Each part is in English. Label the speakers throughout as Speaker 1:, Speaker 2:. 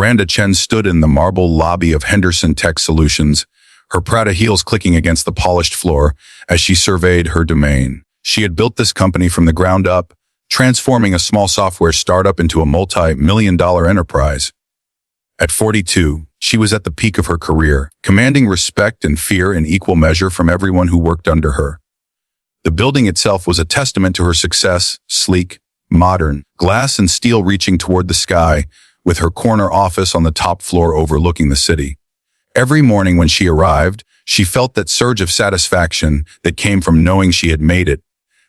Speaker 1: Miranda Chen stood in the marble lobby of Henderson Tech Solutions, her Prada heels clicking against the polished floor as she surveyed her domain. She had built this company from the ground up, transforming a small software startup into a multi-million-dollar enterprise. At 42, she was at the peak of her career, commanding respect and fear in equal measure from everyone who worked under her. The building itself was a testament to her success, sleek, modern, glass and steel reaching toward the sky, with her corner office on the top floor overlooking the city. Every morning when she arrived, she felt that surge of satisfaction that came from knowing she had made it,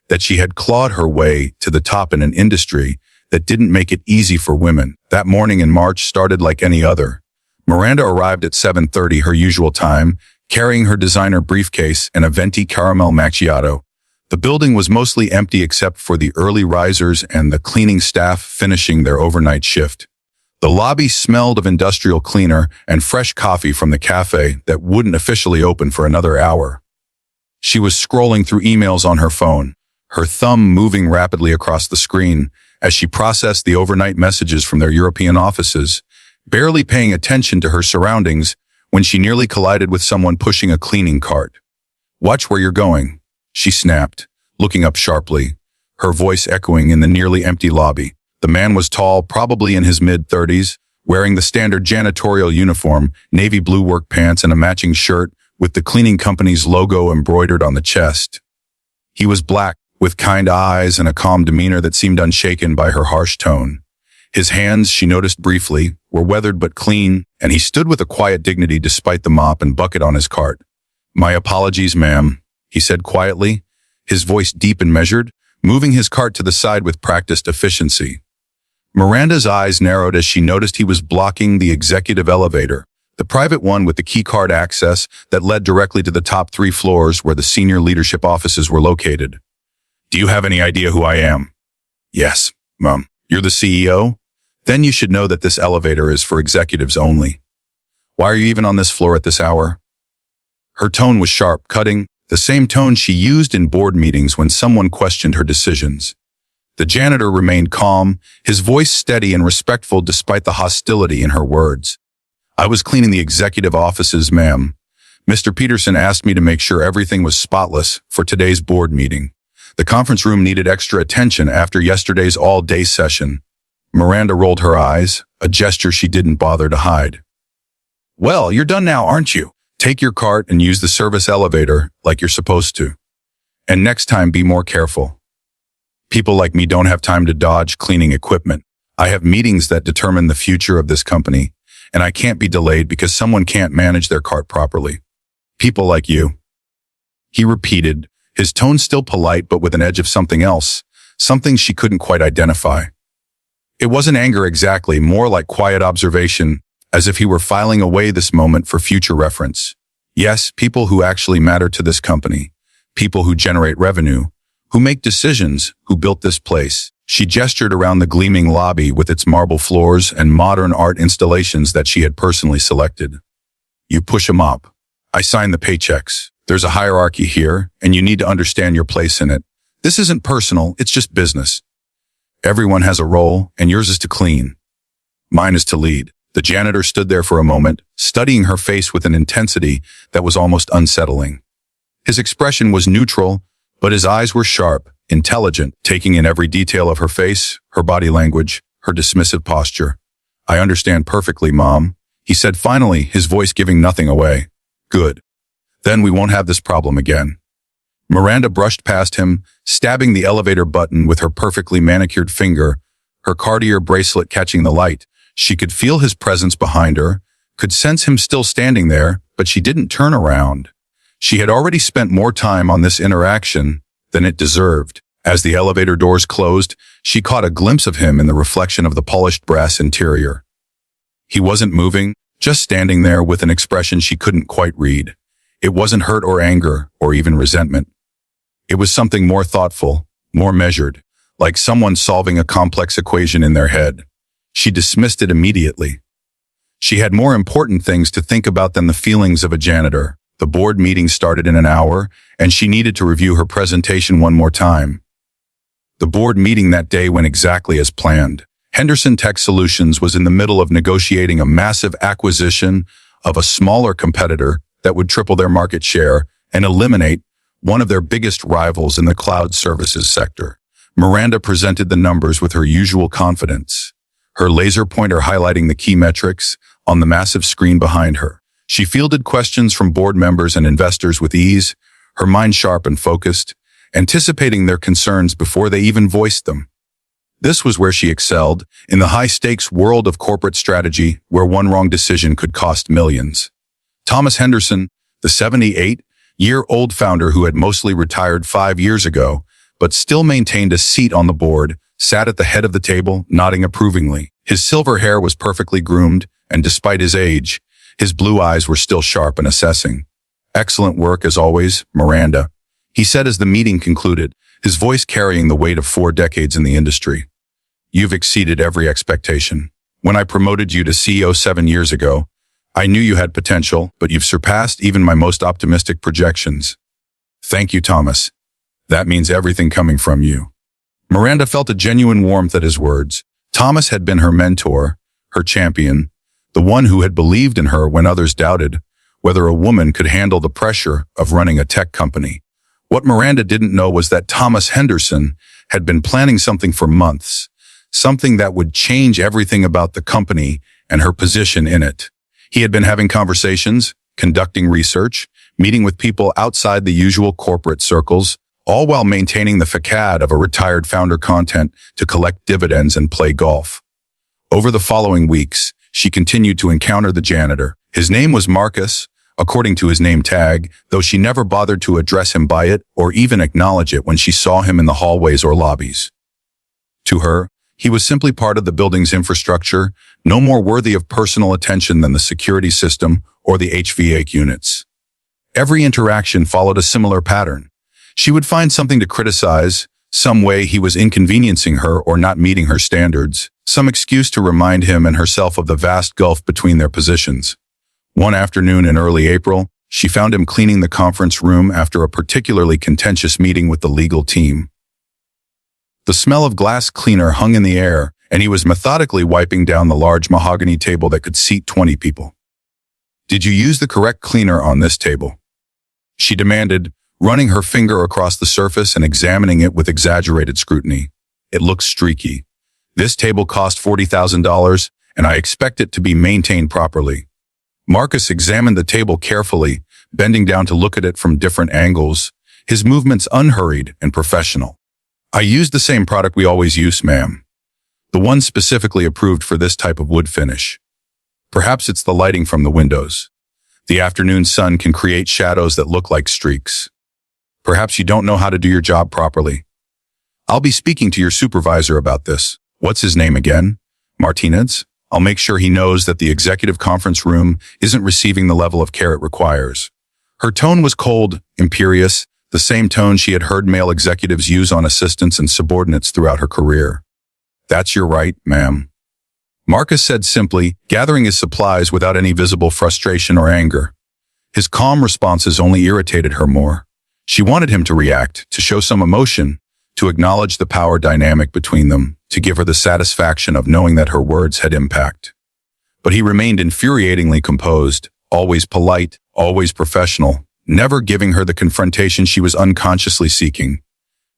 Speaker 1: that she had clawed her way to the top in an industry that didn't make it easy for women. That morning in March started like any other. Miranda arrived at 7:30, her usual time, carrying her designer briefcase and a venti caramel macchiato. The building was mostly empty except for the early risers and the cleaning staff finishing their overnight shift. The lobby smelled of industrial cleaner and fresh coffee from the cafe that wouldn't officially open for another hour. She was scrolling through emails on her phone, her thumb moving rapidly across the screen as she processed the overnight messages from their European offices, barely paying attention to her surroundings when she nearly collided with someone pushing a cleaning cart. "Watch where you're going," she snapped, looking up sharply, her voice echoing in the nearly empty lobby. The man was tall, probably in his mid-30s, wearing the standard janitorial uniform, navy blue work pants and a matching shirt with the cleaning company's logo embroidered on the chest. He was black, with kind eyes and a calm demeanor that seemed unshaken by her harsh tone. His hands, she noticed briefly, were weathered but clean, and he stood with a quiet dignity despite the mop and bucket on his cart. "My apologies, ma'am," he said quietly, his voice deep and measured, moving his cart to the side with practiced efficiency. Miranda's eyes narrowed as she noticed he was blocking the executive elevator, the private one with the keycard access that led directly to the top 3 floors where the senior leadership offices were located. "Do you have any idea who I am?" "Yes, Mom. You're the CEO? Then you should know that this elevator is for executives only. Why are you even on this floor at this hour?" Her tone was sharp, cutting, the same tone she used in board meetings when someone questioned her decisions. The janitor remained calm, his voice steady and respectful despite the hostility in her words. "I was cleaning the executive offices, ma'am. Mr. Peterson asked me to make sure everything was spotless for today's board meeting. The conference room needed extra attention after yesterday's all-day session." Miranda rolled her eyes, a gesture she didn't bother to hide. "Well, you're done now, aren't you? Take your cart and use the service elevator like you're supposed to. And next time, be more careful. People like me don't have time to dodge cleaning equipment. I have meetings that determine the future of this company, and I can't be delayed because someone can't manage their cart properly. People like you." He repeated, his tone still polite but with an edge of something else, something she couldn't quite identify. It wasn't anger exactly, more like quiet observation, as if he were filing away this moment for future reference. Yes, people who actually matter to this company, people who generate revenue, who make decisions, who built this place. She gestured around the gleaming lobby with its marble floors and modern art installations that she had personally selected. "You push 'em up. I sign the paychecks. There's a hierarchy here, and you need to understand your place in it. This isn't personal, it's just business. Everyone has a role, and yours is to clean. Mine is to lead." The janitor stood there for a moment, studying her face with an intensity that was almost unsettling. His expression was neutral, but his eyes were sharp, intelligent, taking in every detail of her face, her body language, her dismissive posture. "I understand perfectly, Mom," he said finally, his voice giving nothing away. "Good. Then we won't have this problem again." Miranda brushed past him, stabbing the elevator button with her perfectly manicured finger, her Cartier bracelet catching the light. She could feel his presence behind her, could sense him still standing there, but she didn't turn around. She had already spent more time on this interaction than it deserved. As the elevator doors closed, she caught a glimpse of him in the reflection of the polished brass interior. He wasn't moving, just standing there with an expression she couldn't quite read. It wasn't hurt or anger or even resentment. It was something more thoughtful, more measured, like someone solving a complex equation in their head. She dismissed it immediately. She had more important things to think about than the feelings of a janitor. The board meeting started in an hour, and she needed to review her presentation one more time. The board meeting that day went exactly as planned, Henderson Tech Solutions was in the middle of negotiating a massive acquisition of a smaller competitor that would triple their market share and eliminate one of their biggest rivals in the cloud services sector. Miranda presented the numbers with her usual confidence, her laser pointer highlighting the key metrics on the massive screen behind her. She fielded questions from board members and investors with ease, her mind sharp and focused, anticipating their concerns before they even voiced them. This was where she excelled, in the high-stakes world of corporate strategy where one wrong decision could cost millions. Thomas Henderson, the 78-year-old founder who had mostly retired 5 years ago, but still maintained a seat on the board, sat at the head of the table, nodding approvingly. His silver hair was perfectly groomed, and despite his age, his blue eyes were still sharp and assessing. "Excellent work, as always, Miranda," he said as the meeting concluded, his voice carrying the weight of 4 decades in the industry. "You've exceeded every expectation. When I promoted you to CEO 7 years ago, I knew you had potential, but you've surpassed even my most optimistic projections. Thank you, Thomas. That means everything coming from you." Miranda felt a genuine warmth at his words. Thomas had been her mentor, her champion, the one who had believed in her when others doubted whether a woman could handle the pressure of running a tech company. What Miranda didn't know was that Thomas Henderson had been planning something for months, something that would change everything about the company and her position in it. He had been having conversations, conducting research, meeting with people outside the usual corporate circles, all while maintaining the facade of a retired founder content to collect dividends and play golf. Over the following weeks, she continued to encounter the janitor. His name was Marcus, according to his name tag, though she never bothered to address him by it or even acknowledge it when she saw him in the hallways or lobbies. To her, he was simply part of the building's infrastructure, no more worthy of personal attention than the security system or the HVAC units. Every interaction followed a similar pattern. She would find something to criticize, some way he was inconveniencing her or not meeting her standards, some excuse to remind him and herself of the vast gulf between their positions. One afternoon in early April, she found him cleaning the conference room after a particularly contentious meeting with the legal team. The smell of glass cleaner hung in the air, and he was methodically wiping down the large mahogany table that could seat 20 people. "Did you use the correct cleaner on this table?" she demanded, running her finger across the surface and examining it with exaggerated scrutiny. "It looks streaky. This table cost $40,000, and I expect it to be maintained properly." Marcus examined the table carefully, bending down to look at it from different angles, his movements unhurried and professional. "I used the same product we always use, ma'am. The one specifically approved for this type of wood finish. Perhaps it's the lighting from the windows. The afternoon sun can create shadows that look like streaks. Perhaps you don't know how to do your job properly. I'll be speaking to your supervisor about this. What's his name again? Martinez? I'll make sure he knows that the executive conference room isn't receiving the level of care it requires." Her tone was cold, imperious, the same tone she had heard male executives use on assistants and subordinates throughout her career. "That's your right, ma'am," Marcus said simply, gathering his supplies without any visible frustration or anger. His calm responses only irritated her more. She wanted him to react, to show some emotion, to acknowledge the power dynamic between them, to give her the satisfaction of knowing that her words had impact. But he remained infuriatingly composed, always polite, always professional, never giving her the confrontation she was unconsciously seeking.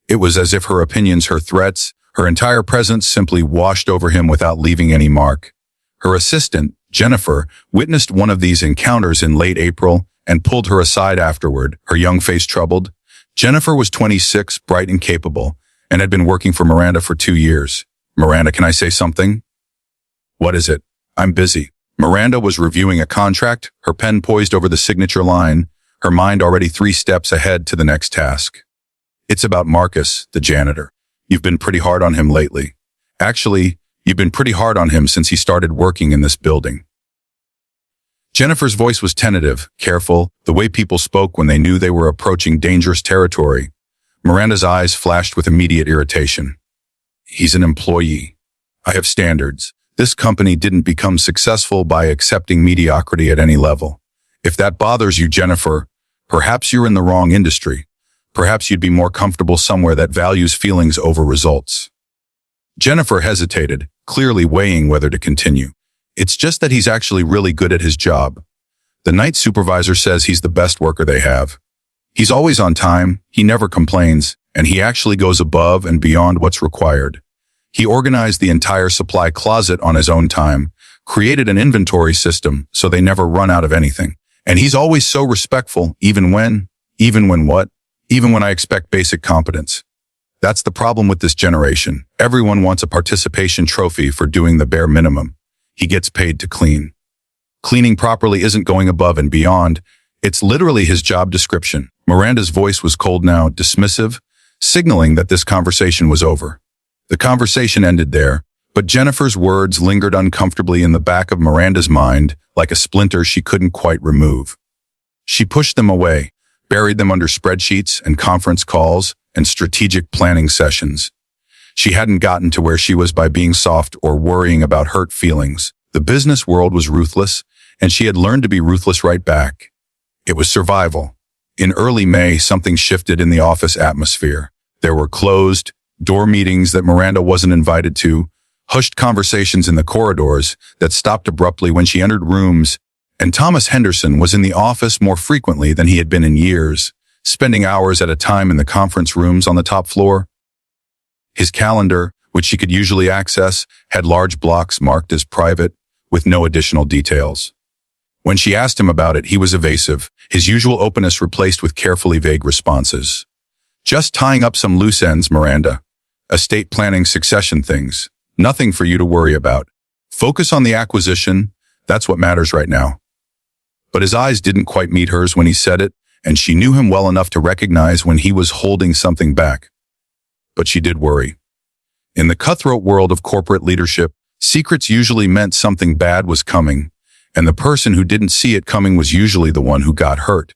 Speaker 1: It was as if her opinions, her threats, her entire presence simply washed over him without leaving any mark. Her assistant, Jennifer, witnessed one of these encounters in late April and pulled her aside afterward, her young face troubled. Jennifer was 26, bright and capable, and had been working for Miranda for 2 years. "Miranda, can I say something?" "What is it?" "I'm busy." Miranda was reviewing a contract, her pen poised over the signature line, her mind already 3 steps ahead to the next task. "It's about Marcus, the janitor. You've been pretty hard on him lately. Actually, you've been pretty hard on him since he started working in this building." Jennifer's voice was tentative, careful, the way people spoke when they knew they were approaching dangerous territory. Miranda's eyes flashed with immediate irritation. "He's an employee. I have standards. This company didn't become successful by accepting mediocrity at any level. If that bothers you, Jennifer, perhaps you're in the wrong industry. Perhaps you'd be more comfortable somewhere that values feelings over results." Jennifer hesitated, clearly weighing whether to continue. It's just that he's actually really good at his job. The night supervisor says he's the best worker they have. He's always on time, he never complains, and he actually goes above and beyond what's required. He organized the entire supply closet on his own time, created an inventory system so they never run out of anything. And he's always so respectful, even when what? Even when I expect basic competence. That's the problem with this generation. Everyone wants a participation trophy for doing the bare minimum. He gets paid to clean. Cleaning properly isn't going above and beyond. It's literally his job description. Miranda's voice was cold now, dismissive, signaling that this conversation was over. The conversation ended there, but Jennifer's words lingered uncomfortably in the back of Miranda's mind, like a splinter she couldn't quite remove. She pushed them away, buried them under spreadsheets and conference calls and strategic planning sessions. She hadn't gotten to where she was by being soft or worrying about hurt feelings. The business world was ruthless, and she had learned to be ruthless right back. It was survival. In early May, something shifted in the office atmosphere. There were closed door meetings that Miranda wasn't invited to, hushed conversations in the corridors that stopped abruptly when she entered rooms, and Thomas Henderson was in the office more frequently than he had been in years, spending hours at a time in the conference rooms on the top floor. His calendar, which she could usually access, had large blocks marked as private, with no additional details. When she asked him about it, he was evasive, his usual openness replaced with carefully vague responses. Just tying up some loose ends, Miranda. Estate planning, succession things. Nothing for you to worry about. Focus on the acquisition. That's what matters right now. But his eyes didn't quite meet hers when he said it, and she knew him well enough to recognize when he was holding something back. But she did worry. In the cutthroat world of corporate leadership, secrets usually meant something bad was coming, and the person who didn't see it coming was usually the one who got hurt.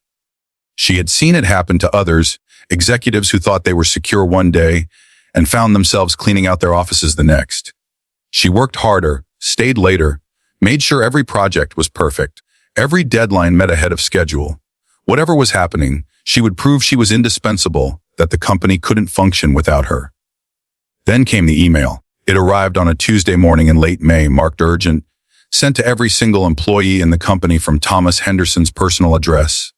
Speaker 1: She had seen it happen to others, executives who thought they were secure one day and found themselves cleaning out their offices the next. She worked harder, stayed later, made sure every project was perfect, every deadline met ahead of schedule. Whatever was happening, she would prove she was indispensable, that the company couldn't function without her. Then came the email. It arrived on a Tuesday morning in late May, marked urgent, sent to every single employee in the company from Thomas Henderson's personal address.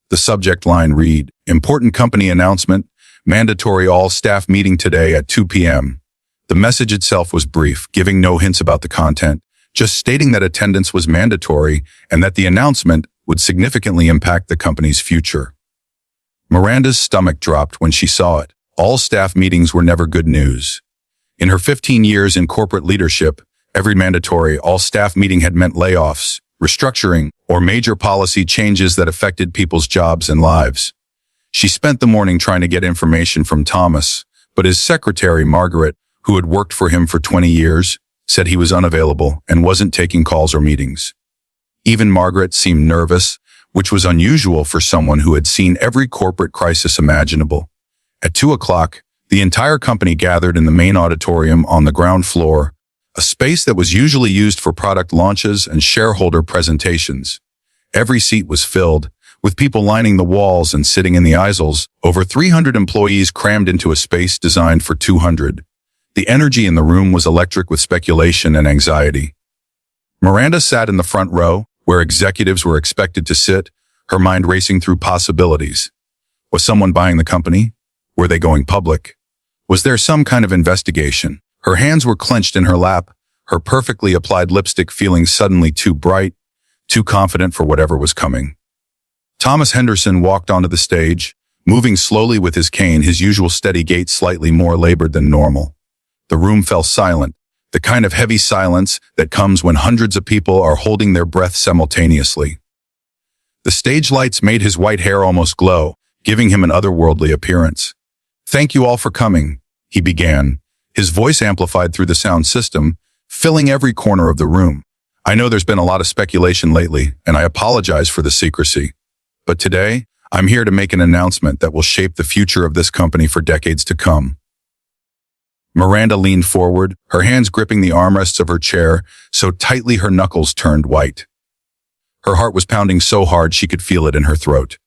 Speaker 1: The subject line read, "Important company announcement, mandatory all-staff meeting today at 2 p.m. The message itself was brief, giving no hints about the content, just stating that attendance was mandatory and that the announcement would significantly impact the company's future. Miranda's stomach dropped when she saw it. All-staff meetings were never good news. In her 15 years in corporate leadership, every mandatory all-staff meeting had meant layoffs, restructuring, or major policy changes that affected people's jobs and lives. She spent the morning trying to get information from Thomas, but his secretary, Margaret, who had worked for him for 20 years, said he was unavailable and wasn't taking calls or meetings. Even Margaret seemed nervous, which was unusual for someone who had seen every corporate crisis imaginable. At 2 o'clock, the entire company gathered in the main auditorium on the ground floor, a space that was usually used for product launches and shareholder presentations. Every seat was filled, with people lining the walls and sitting in the aisles, over 300 employees crammed into a space designed for 200. The energy in the room was electric with speculation and anxiety. Miranda sat in the front row, where executives were expected to sit, her mind racing through possibilities. Was someone buying the company? Were they going public? Was there some kind of investigation? Her hands were clenched in her lap, her perfectly applied lipstick feeling suddenly too bright, too confident for whatever was coming. Thomas Henderson walked onto the stage, moving slowly with his cane, his usual steady gait slightly more labored than normal. The room fell silent, the kind of heavy silence that comes when hundreds of people are holding their breath simultaneously. The stage lights made his white hair almost glow, giving him an otherworldly appearance. "Thank you all for coming," he began, his voice amplified through the sound system, filling every corner of the room. "I know there's been a lot of speculation lately, and I apologize for the secrecy. But today, I'm here to make an announcement that will shape the future of this company for decades to come." Miranda leaned forward, her hands gripping the armrests of her chair so tightly her knuckles turned white. Her heart was pounding so hard she could feel it in her throat.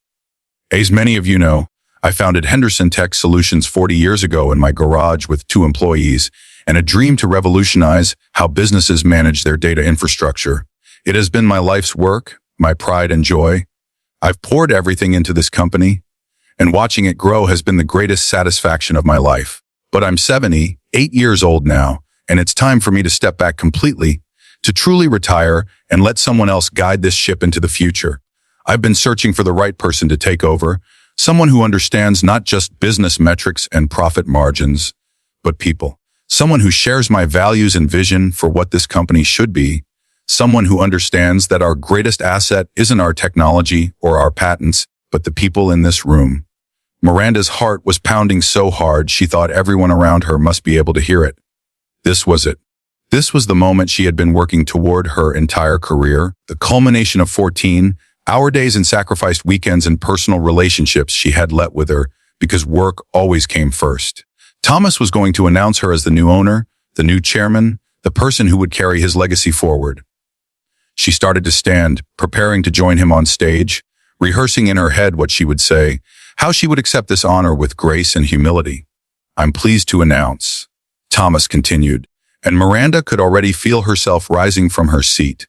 Speaker 1: "As many of you know, I founded Henderson Tech Solutions 40 years ago in my garage with 2 employees, and a dream to revolutionize how businesses manage their data infrastructure. It has been my life's work, my pride and joy. I've poured everything into this company, and watching it grow has been the greatest satisfaction of my life. But I'm 78 years old now, and it's time for me to step back completely, to truly retire and let someone else guide this ship into the future. I've been searching for the right person to take over, someone who understands not just business metrics and profit margins, but people. Someone who shares my values and vision for what this company should be. Someone who understands that our greatest asset isn't our technology or our patents, but the people in this room. Miranda's heart was pounding so hard she thought everyone around her must be able to hear it. This was it. This was the moment she had been working toward her entire career, the culmination of 14-hour days and sacrificed weekends and personal relationships she had let with her, because work always came first. Thomas was going to announce her as the new owner, the new chairman, the person who would carry his legacy forward. She started to stand, preparing to join him on stage, rehearsing in her head what she would say, how she would accept this honor with grace and humility. "I'm pleased to announce," Thomas continued, and Miranda could already feel herself rising from her seat,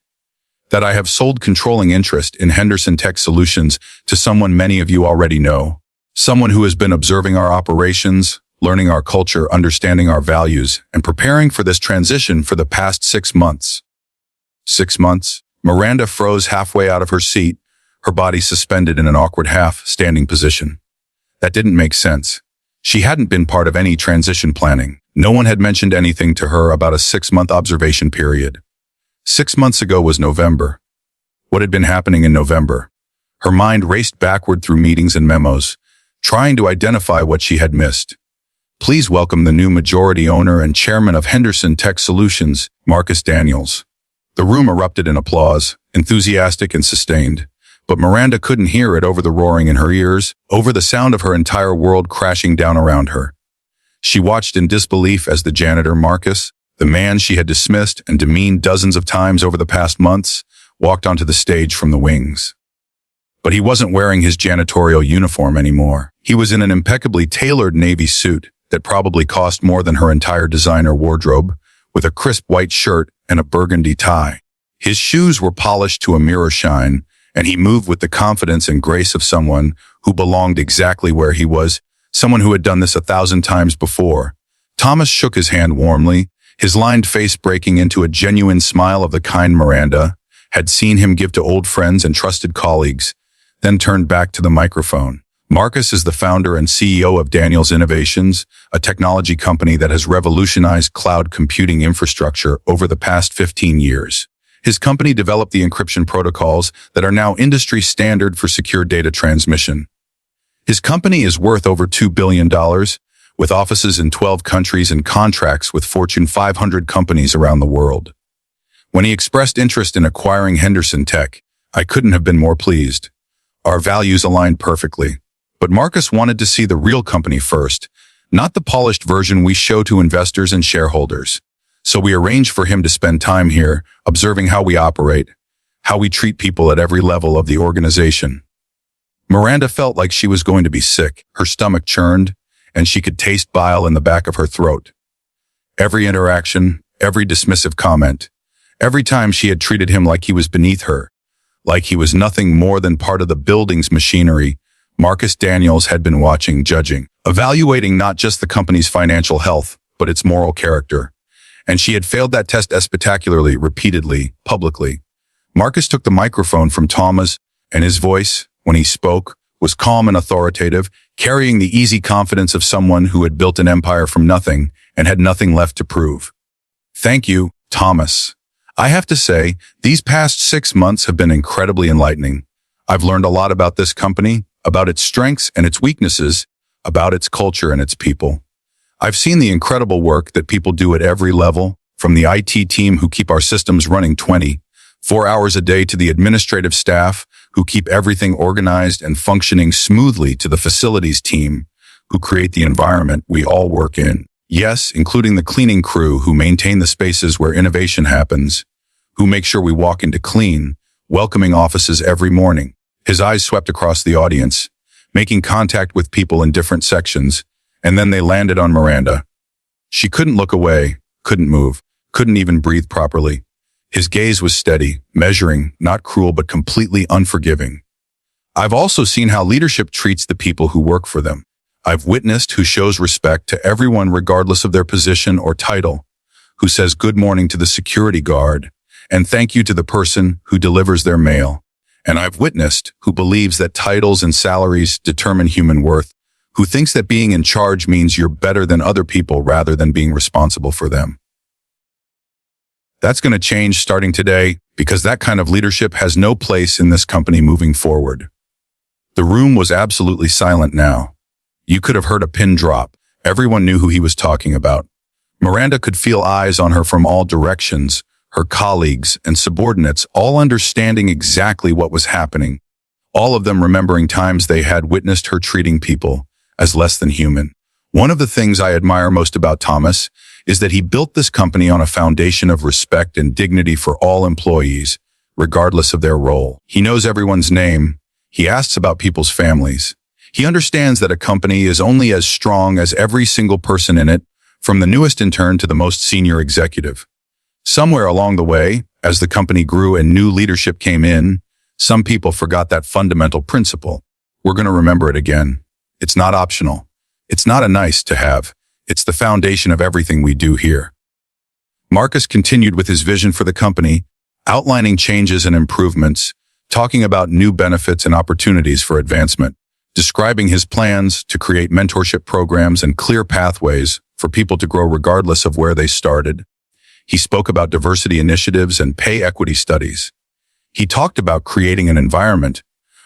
Speaker 1: "that I have sold controlling interest in Henderson Tech Solutions to someone many of you already know, someone who has been observing our operations, learning our culture, understanding our values, and preparing for this transition for the past 6 months. 6 months? Miranda froze halfway out of her seat, her body suspended in an awkward half-standing position. That didn't make sense. She hadn't been part of any transition planning. No one had mentioned anything to her about a 6-month observation period. 6 months ago was November. What had been happening in November? Her mind raced backward through meetings and memos, trying to identify what she had missed. Please welcome the new majority owner and chairman of Henderson Tech Solutions, Marcus Daniels. The room erupted in applause, enthusiastic and sustained, but Miranda couldn't hear it over the roaring in her ears, over the sound of her entire world crashing down around her. She watched in disbelief as the janitor Marcus, the man she had dismissed and demeaned dozens of times over the past months, walked onto the stage from the wings. But he wasn't wearing his janitorial uniform anymore. He was in an impeccably tailored navy suit that probably cost more than her entire designer wardrobe, with a crisp white shirt and a burgundy tie. His shoes were polished to a mirror shine, and he moved with the confidence and grace of someone who belonged exactly where he was, someone who had done this 1,000 times before. Thomas shook his hand warmly, his lined face breaking into a genuine smile of the kind Miranda had seen him give to old friends and trusted colleagues, then turned back to the microphone. Marcus is the founder and CEO of Daniels Innovations, a technology company that has revolutionized cloud computing infrastructure over the past 15 years. His company developed the encryption protocols that are now industry standard for secure data transmission. His company is worth over $2 billion, with offices in 12 countries and contracts with Fortune 500 companies around the world. When he expressed interest in acquiring Henderson Tech, I couldn't have been more pleased. Our values aligned perfectly. But Marcus wanted to see the real company first, not the polished version we show to investors and shareholders. So we arranged for him to spend time here, observing how we operate, how we treat people at every level of the organization. Miranda felt like she was going to be sick. Her stomach churned, and she could taste bile in the back of her throat. Every interaction, every dismissive comment, every time she had treated him like he was beneath her, like he was nothing more than part of the building's machinery, Marcus Daniels had been watching, judging, evaluating not just the company's financial health, but its moral character. And she had failed that test spectacularly, repeatedly, publicly. Marcus took the microphone from Thomas, and his voice, when he spoke, was calm and authoritative, carrying the easy confidence of someone who had built an empire from nothing and had nothing left to prove. "Thank you, Thomas. I have to say, these past 6 months have been incredibly enlightening. I've learned a lot about this company, about its strengths and its weaknesses, about its culture and its people. I've seen the incredible work that people do at every level, from the IT team who keep our systems running 24 hours a day to the administrative staff who keep everything organized and functioning smoothly to the facilities team who create the environment we all work in. Yes, including the cleaning crew who maintain the spaces where innovation happens, who make sure we walk into clean, welcoming offices every morning." His eyes swept across the audience, making contact with people in different sections, and then they landed on Miranda. She couldn't look away, couldn't move, couldn't even breathe properly. His gaze was steady, measuring, not cruel but completely unforgiving. I've also seen how leadership treats the people who work for them. I've witnessed who shows respect to everyone regardless of their position or title, who says good morning to the security guard and thank you to the person who delivers their mail. And I've witnessed who believes that titles and salaries determine human worth, who thinks that being in charge means you're better than other people rather than being responsible for them. That's going to change starting today because that kind of leadership has no place in this company moving forward. The room was absolutely silent now. You could have heard a pin drop. Everyone knew who he was talking about. Miranda could feel eyes on her from all directions, her colleagues and subordinates all understanding exactly what was happening, all of them remembering times they had witnessed her treating people as less than human. One of the things I admire most about Thomas is that he built this company on a foundation of respect and dignity for all employees, regardless of their role. He knows everyone's name. He asks about people's families. He understands that a company is only as strong as every single person in it, from the newest intern to the most senior executive. Somewhere along the way, as the company grew and new leadership came in, some people forgot that fundamental principle. We're going to remember it again. It's not optional. It's not a nice to have. It's the foundation of everything we do here. Marcus continued with his vision for the company, outlining changes and improvements, talking about new benefits and opportunities for advancement, describing his plans to create mentorship programs and clear pathways for people to grow regardless of where they started. He spoke about diversity initiatives and pay equity studies. He talked about creating an environment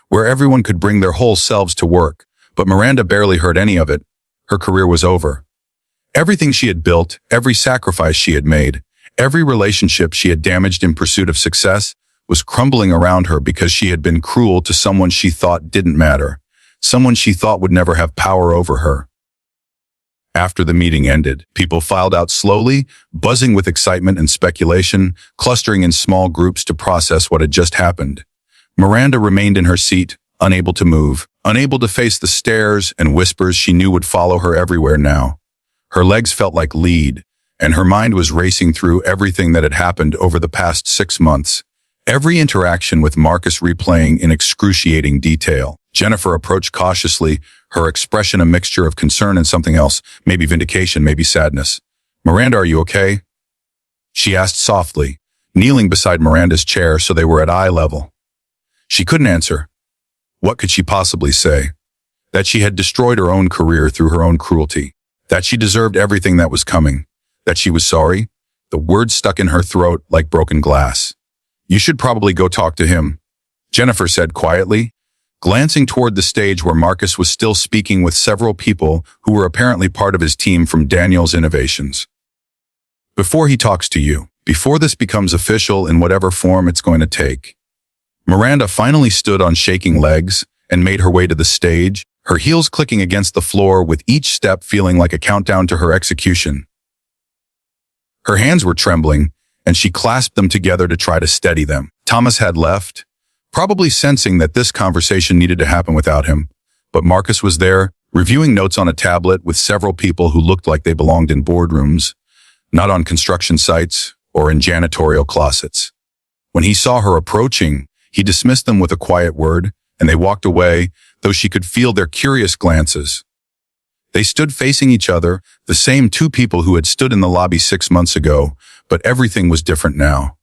Speaker 1: where everyone could bring their whole selves to work, but Miranda barely heard any of it. Her career was over. Everything she had built, every sacrifice she had made, every relationship she had damaged in pursuit of success was crumbling around her because she had been cruel to someone she thought didn't matter, someone she thought would never have power over her. After the meeting ended, people filed out slowly, buzzing with excitement and speculation, clustering in small groups to process what had just happened. Miranda remained in her seat, unable to move, unable to face the stares and whispers she knew would follow her everywhere now. Her legs felt like lead, and her mind was racing through everything that had happened over the past 6 months, every interaction with Marcus replaying in excruciating detail. Jennifer approached cautiously, her expression a mixture of concern and something else, maybe vindication, maybe sadness. "Miranda, are you okay?" she asked softly, kneeling beside Miranda's chair so they were at eye level. She couldn't answer. What could she possibly say? That she had destroyed her own career through her own cruelty. That she deserved everything that was coming. That she was sorry. The words stuck in her throat like broken glass. "You should probably go talk to him," Jennifer said quietly, glancing toward the stage where Marcus was still speaking with several people who were apparently part of his team from Daniel's Innovations. "Before he talks to you, before this becomes official in whatever form it's going to take." Miranda finally stood on shaking legs and made her way to the stage, her heels clicking against the floor with each step feeling like a countdown to her execution. Her hands were trembling, and she clasped them together to try to steady them. Thomas had left, probably sensing that this conversation needed to happen without him, but Marcus was there, reviewing notes on a tablet with several people who looked like they belonged in boardrooms, not on construction sites or in janitorial closets. When he saw her approaching, he dismissed them with a quiet word, and they walked away, though she could feel their curious glances. They stood facing each other, the same two people who had stood in the lobby 6 months ago, but everything was different now.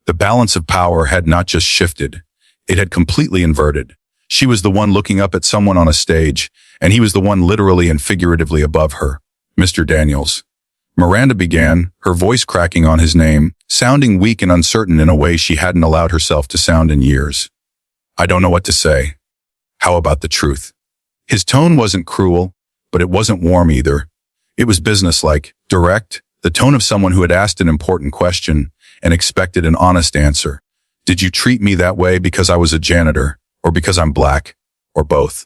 Speaker 1: The balance of power had not just shifted, it had completely inverted. She was the one looking up at someone on a stage, and he was the one literally and figuratively above her. "Mr. Daniels." Miranda began, her voice cracking on his name, sounding weak and uncertain in a way she hadn't allowed herself to sound in years. "I don't know what to say. How about the truth?" His tone wasn't cruel, but it wasn't warm either. It was businesslike, direct, the tone of someone who had asked an important question and expected an honest answer. "Did you treat me that way because I was a janitor, or because I'm black, or both?"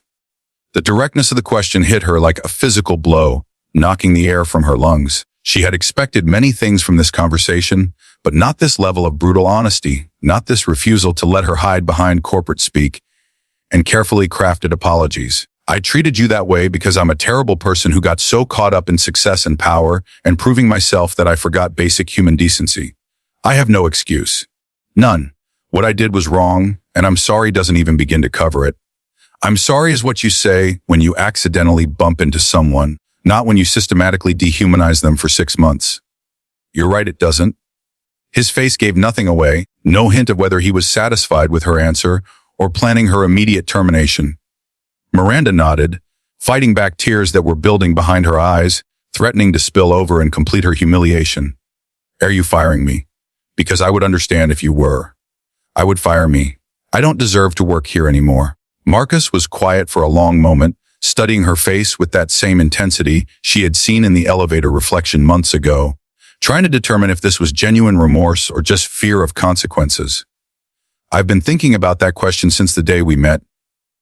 Speaker 1: The directness of the question hit her like a physical blow, knocking the air from her lungs. She had expected many things from this conversation, but not this level of brutal honesty, not this refusal to let her hide behind corporate speak and carefully crafted apologies. I treated you that way because I'm a terrible person who got so caught up in success and power and proving myself that I forgot basic human decency. I have no excuse. None. What I did was wrong, and I'm sorry doesn't even begin to cover it. I'm sorry is what you say when you accidentally bump into someone, not when you systematically dehumanize them for 6 months. You're right, it doesn't. His face gave nothing away, no hint of whether he was satisfied with her answer or planning her immediate termination. Miranda nodded, fighting back tears that were building behind her eyes, threatening to spill over and complete her humiliation. Are you firing me? Because I would understand if you were. I would fire me. I don't deserve to work here anymore. Marcus was quiet for a long moment, studying her face with that same intensity she had seen in the elevator reflection months ago, trying to determine if this was genuine remorse or just fear of consequences. I've been thinking about that question since the day we met,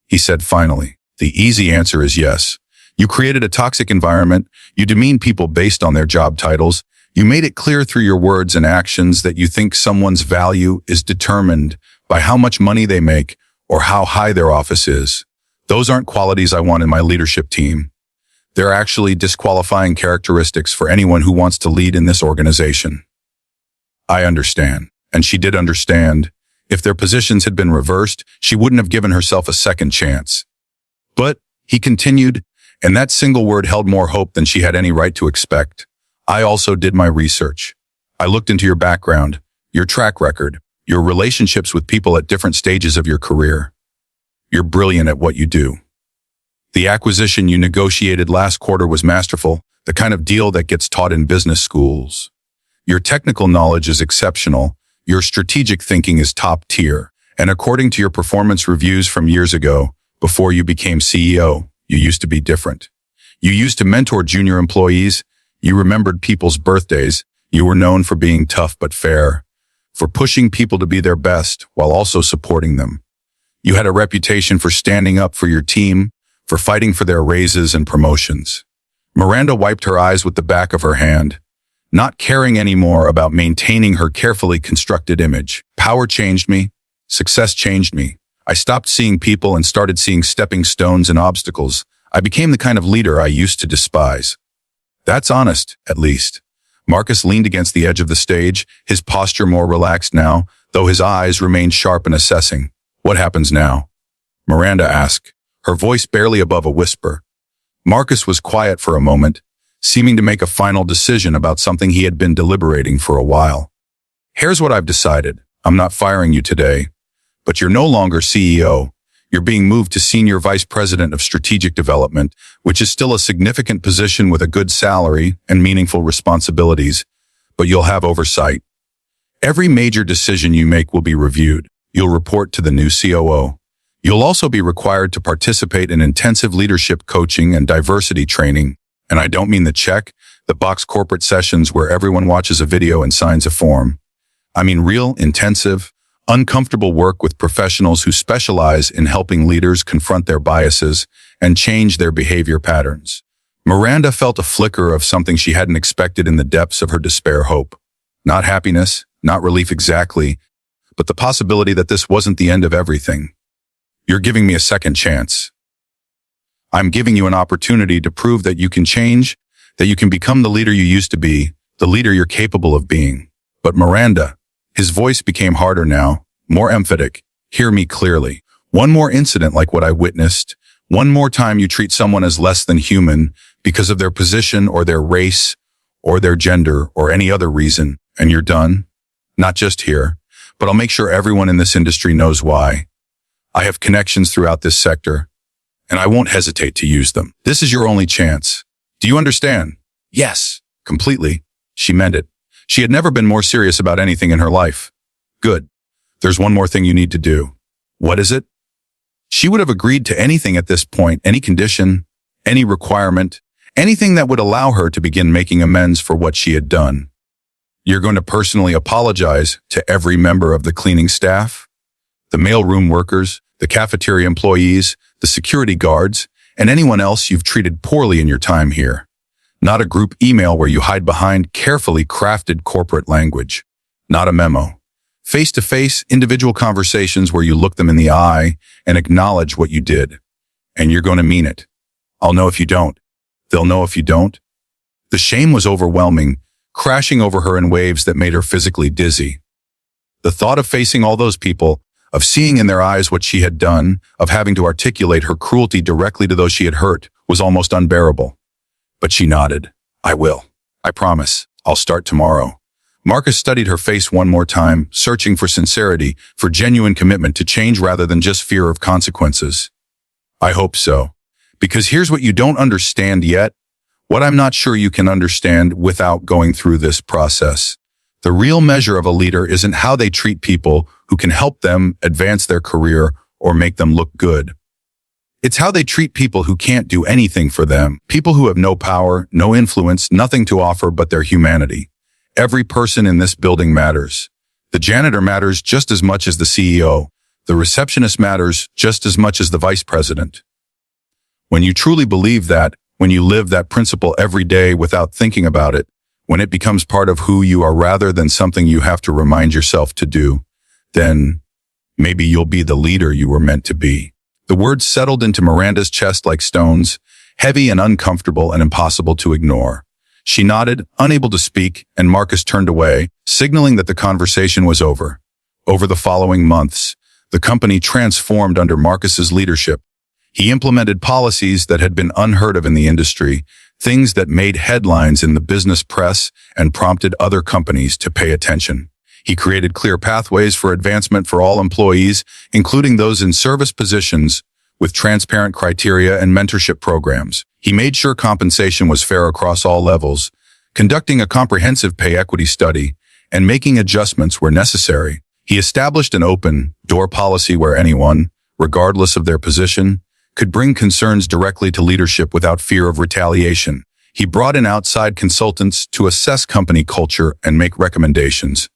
Speaker 1: he said finally. The easy answer is yes. You created a toxic environment, you demean people based on their job titles, you made it clear through your words and actions that you think someone's value is determined by how much money they make or how high their office is. Those aren't qualities I want in my leadership team. They're actually disqualifying characteristics for anyone who wants to lead in this organization. I understand, and she did understand. If their positions had been reversed, she wouldn't have given herself a second chance. But, he continued, and that single word held more hope than she had any right to expect. I also did my research. I looked into your background, your track record, your relationships with people at different stages of your career. You're brilliant at what you do. The acquisition you negotiated last quarter was masterful, the kind of deal that gets taught in business schools. Your technical knowledge is exceptional, your strategic thinking is top tier, and according to your performance reviews from years ago, before you became CEO, you used to be different. You used to mentor junior employees, you remembered people's birthdays, you were known for being tough but fair, for pushing people to be their best while also supporting them. You had a reputation for standing up for your team, for fighting for their raises and promotions. Miranda wiped her eyes with the back of her hand, not caring anymore about maintaining her carefully constructed image. Power changed me. Success changed me. I stopped seeing people and started seeing stepping stones and obstacles. I became the kind of leader I used to despise. That's honest, at least. Marcus leaned against the edge of the stage, his posture more relaxed now, though his eyes remained sharp and assessing. What happens now? Miranda asked, her voice barely above a whisper. Marcus was quiet for a moment, seeming to make a final decision about something he had been deliberating for a while. Here's what I've decided. I'm not firing you today. But you're no longer CEO. You're being moved to Senior Vice President of Strategic Development, which is still a significant position with a good salary and meaningful responsibilities, but you'll have oversight. Every major decision you make will be reviewed. You'll report to the new COO. You'll also be required to participate in intensive leadership coaching and diversity training, and I don't mean the box corporate sessions where everyone watches a video and signs a form. I mean real, intensive, uncomfortable work with professionals who specialize in helping leaders confront their biases and change their behavior patterns. Miranda felt a flicker of something she hadn't expected in the depths of her despair hope. Not happiness, not relief exactly, but the possibility that this wasn't the end of everything. You're giving me a second chance. I'm giving you an opportunity to prove that you can change, that you can become the leader you used to be, the leader you're capable of being. But Miranda, his voice became harder now, more emphatic. Hear me clearly. One more incident like what I witnessed, one more time you treat someone as less than human because of their position or their race or their gender or any other reason, and you're done. Not just here, but I'll make sure everyone in this industry knows why. I have connections throughout this sector, and I won't hesitate to use them. This is your only chance. Do you understand? Yes, completely. She meant it. She had never been more serious about anything in her life. Good. There's one more thing you need to do. What is it? She would have agreed to anything at this point, any condition, any requirement, anything that would allow her to begin making amends for what she had done. You're going to personally apologize to every member of the cleaning staff, the mailroom workers, the cafeteria employees, the security guards, and anyone else you've treated poorly in your time here. Not a group email where you hide behind carefully crafted corporate language. Not a memo. Face-to-face, individual conversations where you look them in the eye and acknowledge what you did. And you're going to mean it. I'll know if you don't. They'll know if you don't. The shame was overwhelming, crashing over her in waves that made her physically dizzy. The thought of facing all those people, of seeing in their eyes what she had done, of having to articulate her cruelty directly to those she had hurt, was almost unbearable. But she nodded. I will. I promise. I'll start tomorrow. Marcus studied her face one more time, searching for sincerity, for genuine commitment to change rather than just fear of consequences. I hope so. Because here's what you don't understand yet, what I'm not sure you can understand without going through this process. The real measure of a leader isn't how they treat people who can help them advance their career or make them look good. It's how they treat people who can't do anything for them, people who have no power, no influence, nothing to offer but their humanity. Every person in this building matters. The janitor matters just as much as the CEO. The receptionist matters just as much as the vice president. When you truly believe that, when you live that principle every day without thinking about it, when it becomes part of who you are rather than something you have to remind yourself to do, then maybe you'll be the leader you were meant to be. The words settled into Miranda's chest like stones, heavy and uncomfortable and impossible to ignore. She nodded, unable to speak, and Marcus turned away, signaling that the conversation was over. Over the following months, the company transformed under Marcus's leadership. He implemented policies that had been unheard of in the industry, things that made headlines in the business press and prompted other companies to pay attention. He created clear pathways for advancement for all employees, including those in service positions, with transparent criteria and mentorship programs. He made sure compensation was fair across all levels, conducting a comprehensive pay equity study, and making adjustments where necessary. He established an open door policy where anyone, regardless of their position, could bring concerns directly to leadership without fear of retaliation. He brought in outside consultants to assess company culture and make recommendations.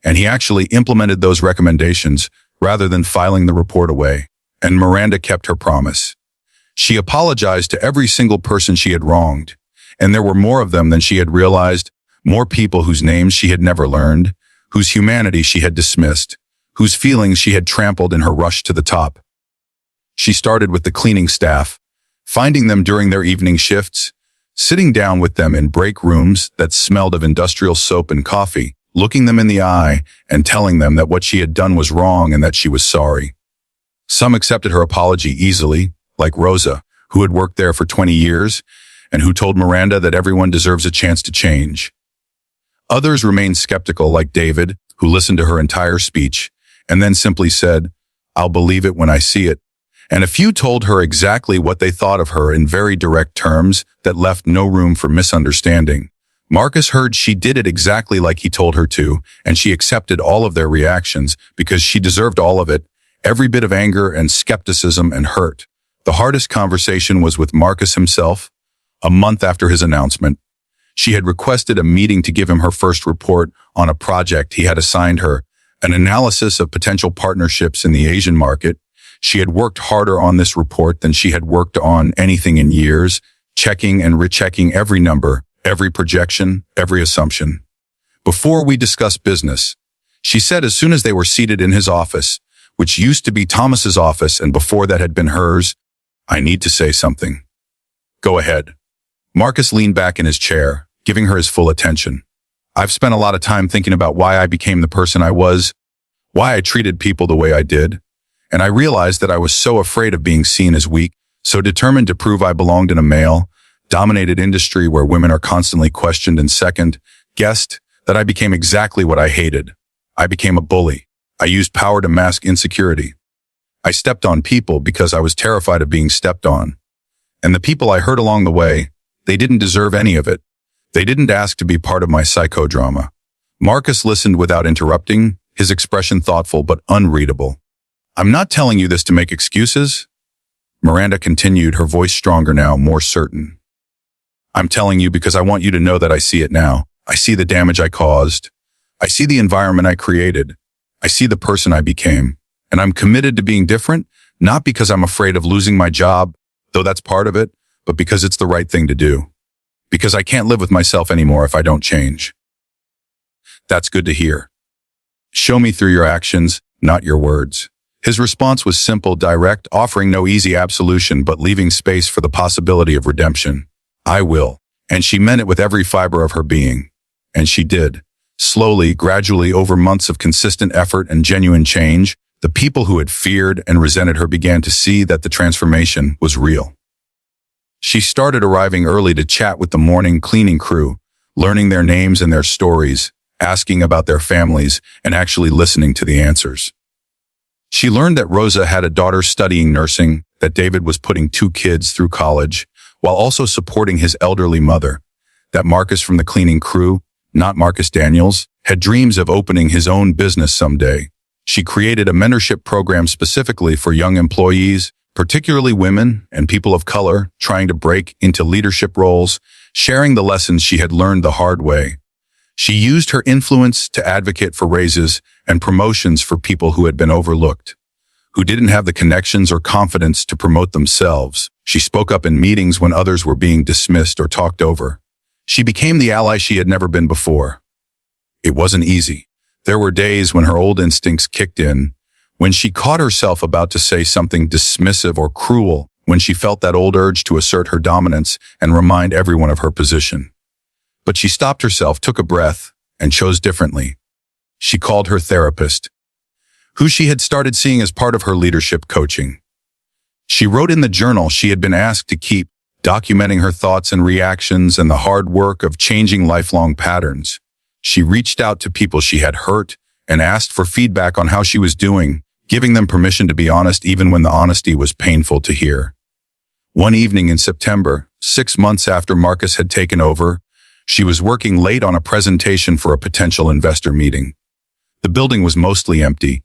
Speaker 1: And he actually implemented those recommendations rather than filing the report away. And Miranda kept her promise. She apologized to every single person she had wronged, and there were more of them than she had realized, more people whose names she had never learned, whose humanity she had dismissed, whose feelings she had trampled in her rush to the top. She started with the cleaning staff, finding them during their evening shifts, sitting down with them in break rooms that smelled of industrial soap and coffee, looking them in the eye and telling them that what she had done was wrong and that she was sorry. Some accepted her apology easily, like Rosa, who had worked there for 20 years and who told Miranda that everyone deserves a chance to change. Others remained skeptical, like David, who listened to her entire speech and then simply said, "I'll believe it when I see it." And a few told her exactly what they thought of her in very direct terms that left no room for misunderstanding. Marcus heard she did it exactly like he told her to, and she accepted all of their reactions because she deserved all of it, every bit of anger and skepticism and hurt. The hardest conversation was with Marcus himself. A month after his announcement, she had requested a meeting to give him her first report on a project he had assigned her, an analysis of potential partnerships in the Asian market. She had worked harder on this report than she had worked on anything in years, checking and rechecking every number, every projection, every assumption. "Before we discuss business," she said as soon as they were seated in his office, which used to be Thomas's office and before that had been hers, "I need to say something." "Go ahead." Marcus leaned back in his chair, giving her his full attention. "I've spent a lot of time thinking about why I became the person I was, why I treated people the way I did, and I realized that I was so afraid of being seen as weak, so determined to prove I belonged in a male-dominated industry where women are constantly questioned and second-guessed, that I became exactly what I hated. I became a bully. I used power to mask insecurity. I stepped on people because I was terrified of being stepped on. And the people I hurt along the way, they didn't deserve any of it. They didn't ask to be part of my psychodrama." Marcus listened without interrupting, his expression thoughtful but unreadable. "I'm not telling you this to make excuses," Miranda continued, her voice stronger now, more certain. "I'm telling you because I want you to know that I see it now. I see the damage I caused. I see the environment I created. I see the person I became. And I'm committed to being different, not because I'm afraid of losing my job, though that's part of it, but because it's the right thing to do. Because I can't live with myself anymore if I don't change." "That's good to hear. Show me through your actions, not your words. His response was simple, direct, offering no easy absolution but leaving space for the possibility of redemption. I will. And she meant it with every fiber of her being. And she did. Slowly, gradually, over months of consistent effort and genuine change, the people who had feared and resented her began to see that the transformation was real. She started arriving early to chat with the morning cleaning crew, learning their names and their stories, asking about their families, and actually listening to the answers. She learned that Rosa had a daughter studying nursing, that David was putting 2 kids through college, while also supporting his elderly mother, that Marcus from the cleaning crew, not Marcus Daniels, had dreams of opening his own business someday. She created a mentorship program specifically for young employees, particularly women and people of color, trying to break into leadership roles, sharing the lessons she had learned the hard way. She used her influence to advocate for raises and promotions for people who had been overlooked, who didn't have the connections or confidence to promote themselves. She spoke up in meetings when others were being dismissed or talked over. She became the ally she had never been before. It wasn't easy. There were days when her old instincts kicked in, when she caught herself about to say something dismissive or cruel, when she felt that old urge to assert her dominance and remind everyone of her position. But she stopped herself, took a breath, and chose differently. She called her therapist, who she had started seeing as part of her leadership coaching. She wrote in the journal she had been asked to keep, documenting her thoughts and reactions and the hard work of changing lifelong patterns. She reached out to people she had hurt and asked for feedback on how she was doing, giving them permission to be honest even when the honesty was painful to hear. One evening in September, 6 months after Marcus had taken over, she was working late on a presentation for a potential investor meeting. The building was mostly empty,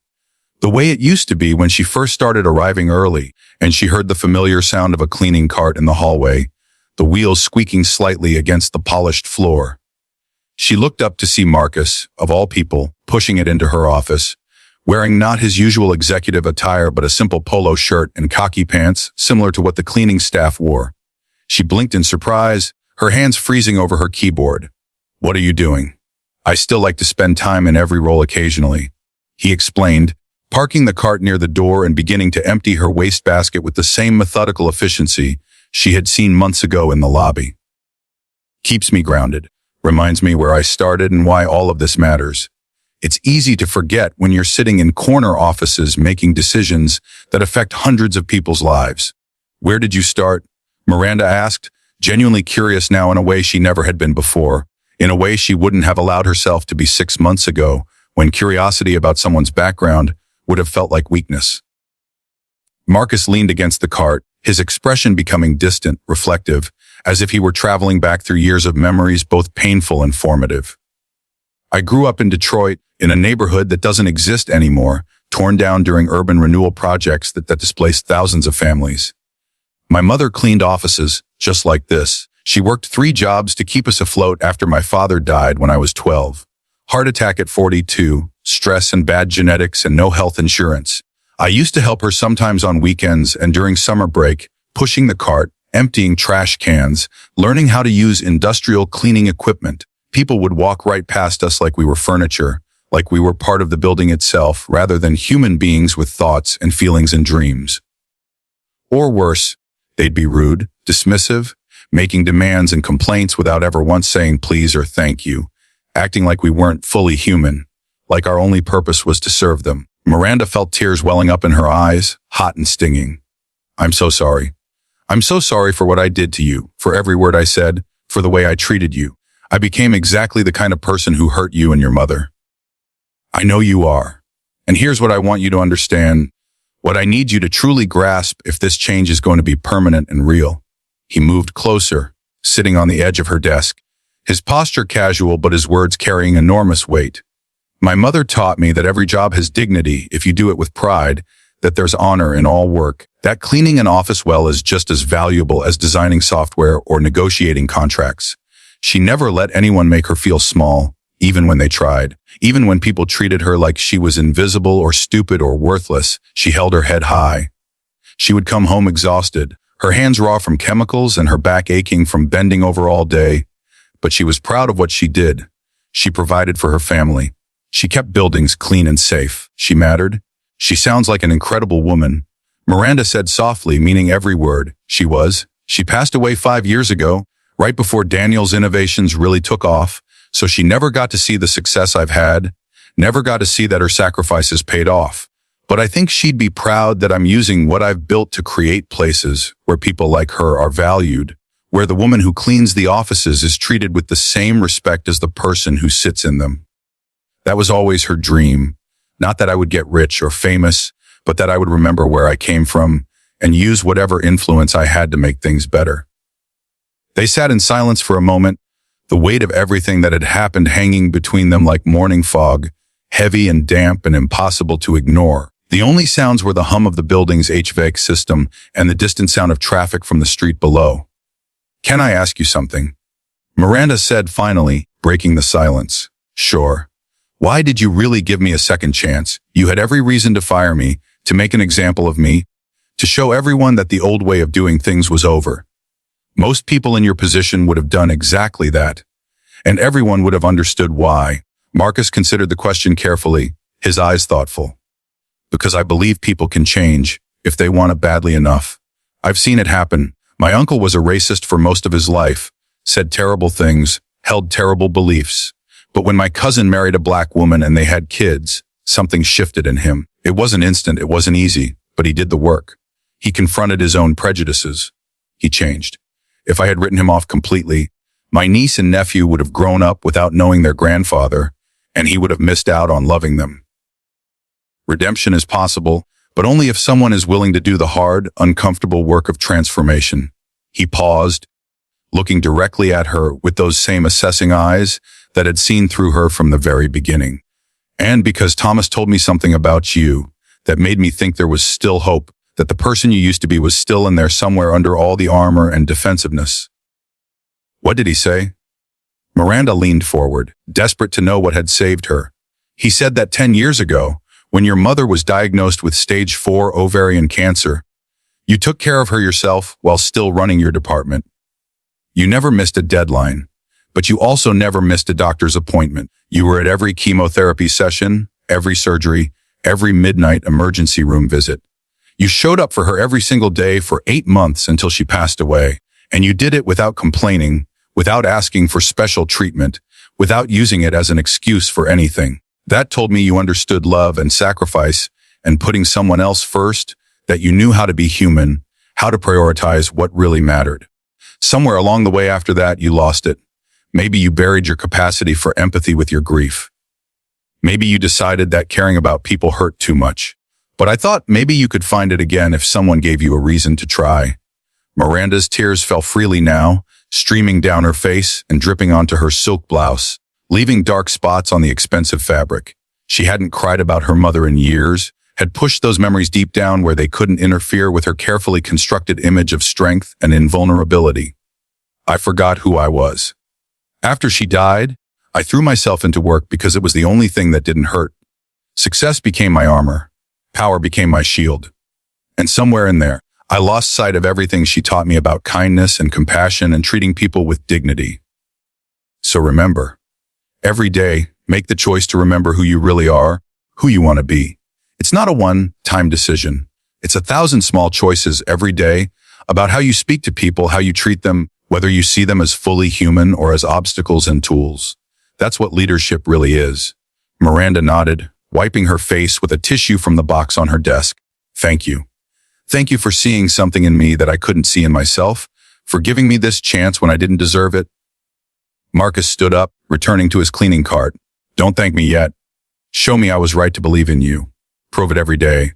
Speaker 1: the way it used to be when she first started arriving early, and she heard the familiar sound of a cleaning cart in the hallway, the wheels squeaking slightly against the polished floor. She looked up to see Marcus, of all people, pushing it into her office, wearing not his usual executive attire but a simple polo shirt and khaki pants, similar to what the cleaning staff wore. She blinked in surprise, her hands freezing over her keyboard. "What are you doing?" "I still like to spend time in every role occasionally," he explained, parking the cart near the door and beginning to empty her wastebasket with the same methodical efficiency she had seen months ago in the lobby. "Keeps me grounded, reminds me where I started and why all of this matters. It's easy to forget when you're sitting in corner offices making decisions that affect hundreds of people's lives." "Where did you start?" Miranda asked, genuinely curious now in a way she never had been before, in a way she wouldn't have allowed herself to be 6 months ago, when curiosity about someone's background would have felt like weakness. Marcus leaned against the cart, his expression becoming distant, reflective, as if he were traveling back through years of memories both painful and formative. "I grew up in Detroit, in a neighborhood that doesn't exist anymore, torn down during urban renewal projects that displaced thousands of families. My mother cleaned offices, just like this. She worked 3 jobs to keep us afloat after my father died when I was 12. Heart attack at 42, stress and bad genetics and no health insurance. I used to help her sometimes on weekends and during summer break, pushing the cart, emptying trash cans, learning how to use industrial cleaning equipment. People would walk right past us like we were furniture, like we were part of the building itself, rather than human beings with thoughts and feelings and dreams. Or worse, they'd be rude, dismissive, making demands and complaints without ever once saying please or thank you, acting like we weren't fully human, like our only purpose was to serve them." Miranda felt tears welling up in her eyes, hot and stinging. "I'm so sorry. I'm so sorry for what I did to you, for every word I said, for the way I treated you. I became exactly the kind of person who hurt you and your mother. I know you are. And here's what I want you to understand, what I need you to truly grasp if this change is going to be permanent and real." He moved closer, sitting on the edge of her desk, his posture casual but his words carrying enormous weight. "My mother taught me that every job has dignity if you do it with pride, that there's honor in all work, that cleaning an office well is just as valuable as designing software or negotiating contracts. She never let anyone make her feel small, even when they tried. Even when people treated her like she was invisible or stupid or worthless, she held her head high. She would come home exhausted, her hands raw from chemicals and her back aching from bending over all day. But she was proud of what she did. She provided for her family. She kept buildings clean and safe. She mattered. She sounds like an incredible woman. Miranda said softly, meaning every word. She passed away 5 years ago, right before Daniel's innovations really took off, so she never got to see the success I've had, never got to see that her sacrifices paid off. But I think she'd be proud that I'm using what I've built to create places where people like her are valued, where the woman who cleans the offices is treated with the same respect as the person who sits in them. That was always her dream. Not that I would get rich or famous, but that I would remember where I came from and use whatever influence I had to make things better. They sat in silence for a moment, the weight of everything that had happened hanging between them like morning fog, heavy and damp and impossible to ignore. The only sounds were the hum of the building's HVAC system and the distant sound of traffic from the street below. "Can I ask you something?" Miranda said finally, breaking the silence. "Sure. Why did you really give me a second chance? You had every reason to fire me, to make an example of me, to show everyone that the old way of doing things was over. Most people in your position would have done exactly that, and everyone would have understood why." Marcus considered the question carefully, his eyes thoughtful. "Because I believe people can change, if they want it badly enough. I've seen it happen. My uncle was a racist for most of his life, said terrible things, held terrible beliefs. But when my cousin married a black woman and they had kids, something shifted in him. It wasn't instant, it wasn't easy, but he did the work. He confronted his own prejudices. He changed. If I had written him off completely, my niece and nephew would have grown up without knowing their grandfather, and he would have missed out on loving them. Redemption is possible, but only if someone is willing to do the hard, uncomfortable work of transformation." He paused, looking directly at her with those same assessing eyes that had seen through her from the very beginning. "And because Thomas told me something about you that made me think there was still hope, that the person you used to be was still in there somewhere under all the armor and defensiveness." "What did he say?" Miranda leaned forward, desperate to know what had saved her. "He said that 10 years ago, when your mother was diagnosed with stage 4 ovarian cancer, you took care of her yourself while still running your department. You never missed a deadline, but you also never missed a doctor's appointment. You were at every chemotherapy session, every surgery, every midnight emergency room visit. You showed up for her every single day for 8 months until she passed away, and you did it without complaining, without asking for special treatment, without using it as an excuse for anything. That told me you understood love and sacrifice and putting someone else first, that you knew how to be human, how to prioritize what really mattered. Somewhere along the way after that, you lost it. Maybe you buried your capacity for empathy with your grief. Maybe you decided that caring about people hurt too much. But I thought maybe you could find it again if someone gave you a reason to try." Miranda's tears fell freely now, streaming down her face and dripping onto her silk blouse, leaving dark spots on the expensive fabric. She hadn't cried about her mother in years, had pushed those memories deep down where they couldn't interfere with her carefully constructed image of strength and invulnerability. "I forgot who I was. After she died, I threw myself into work because it was the only thing that didn't hurt. Success became my armor. Power became my shield. And somewhere in there, I lost sight of everything she taught me about kindness and compassion and treating people with dignity. So remember, every day, make the choice to remember who you really are, who you want to be. It's not a one-time decision. It's 1,000 small choices every day about how you speak to people, how you treat them, whether you see them as fully human or as obstacles and tools. That's what leadership really is." Miranda nodded, wiping her face with a tissue from the box on her desk. "Thank you. Thank you for seeing something in me that I couldn't see in myself, for giving me this chance when I didn't deserve it." Marcus stood up, returning to his cleaning cart. "Don't thank me yet. Show me I was right to believe in you. Prove it every day."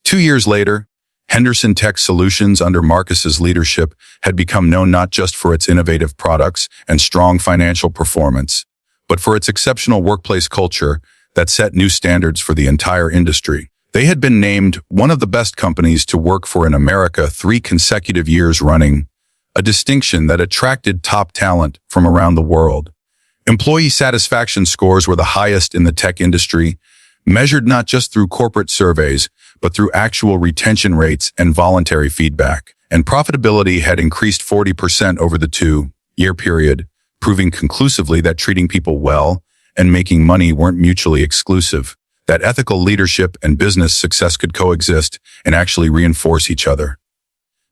Speaker 1: 2 years later, Henderson Tech Solutions under Marcus's leadership had become known not just for its innovative products and strong financial performance, but for its exceptional workplace culture that set new standards for the entire industry. They had been named one of the best companies to work for in America 3 consecutive years running, a distinction that attracted top talent from around the world. Employee satisfaction scores were the highest in the tech industry, measured not just through corporate surveys, but through actual retention rates and voluntary feedback. And profitability had increased 40% over the 2-year period, proving conclusively that treating people well and making money weren't mutually exclusive. that ethical leadership and business success could coexist and actually reinforce each other.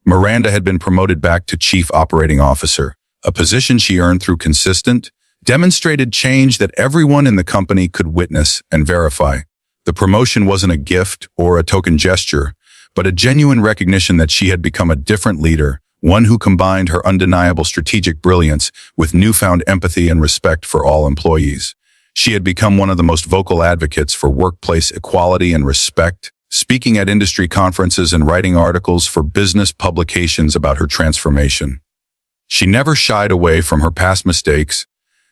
Speaker 1: Miranda had been promoted back to Chief Operating Officer, a position she earned through consistent, demonstrated change that everyone in the company could witness and verify. The promotion wasn't a gift or a token gesture, but a genuine recognition that she had become a different leader, one who combined her undeniable strategic brilliance with newfound empathy and respect for all employees. She had become one of the most vocal advocates for workplace equality and respect, speaking at industry conferences and writing articles for business publications about her transformation. She never shied away from her past mistakes,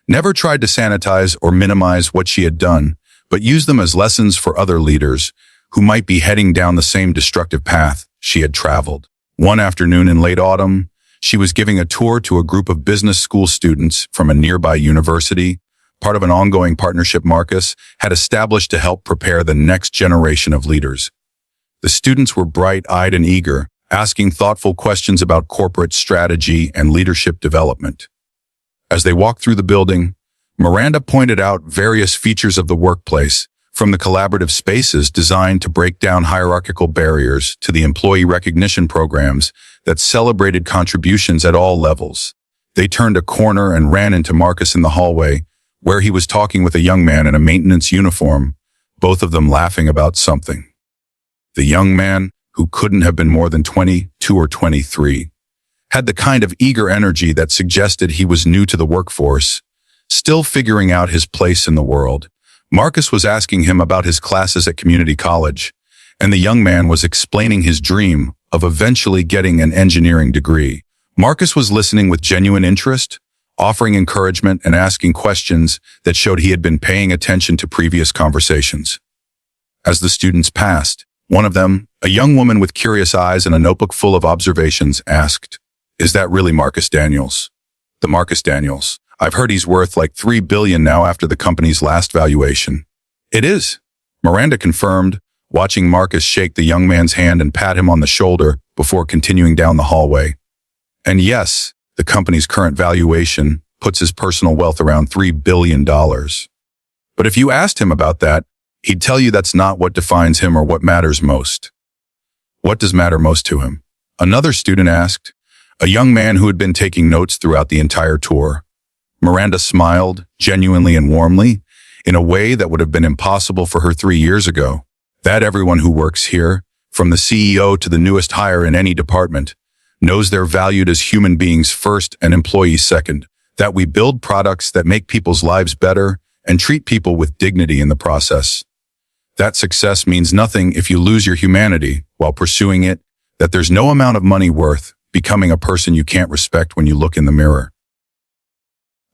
Speaker 1: never tried to sanitize or minimize what she had done, but used them as lessons for other leaders who might be heading down the same destructive path she had traveled. One afternoon in late autumn, she was giving a tour to a group of business school students from a nearby university, part of an ongoing partnership Marcus had established to help prepare the next generation of leaders. The students were bright-eyed and eager, asking thoughtful questions about corporate strategy and leadership development. As they walked through the building, Miranda pointed out various features of the workplace, from the collaborative spaces designed to break down hierarchical barriers to the employee recognition programs that celebrated contributions at all levels. They turned a corner and ran into Marcus in the hallway, where he was talking with a young man in a maintenance uniform, both of them laughing about something. The young man, who couldn't have been more than 22 or 23, had the kind of eager energy that suggested he was new to the workforce, still figuring out his place in the world. Marcus was asking him about his classes at community college, and the young man was explaining his dream of eventually getting an engineering degree. Marcus was listening with genuine interest, offering encouragement and asking questions that showed he had been paying attention to previous conversations. As the students passed, one of them, a young woman with curious eyes and a notebook full of observations, asked, "Is that really Marcus Daniels?" "The Marcus Daniels. I've heard he's worth like $3 billion now after the company's last valuation." "It is," Miranda confirmed, watching Marcus shake the young man's hand and pat him on the shoulder before continuing down the hallway. "And yes, the company's current valuation puts his personal wealth around $3 billion. But if you asked him about that, he'd tell you that's not what defines him or what matters most." "What does matter most to him?" another student asked, a young man who had been taking notes throughout the entire tour. Miranda smiled, genuinely and warmly, in a way that would have been impossible for her 3 years ago. "That everyone who works here, from the CEO to the newest hire in any department, knows they're valued as human beings first and employees second, that we build products that make people's lives better and treat people with dignity in the process. That success means nothing if you lose your humanity while pursuing it, that there's no amount of money worth becoming a person you can't respect when you look in the mirror."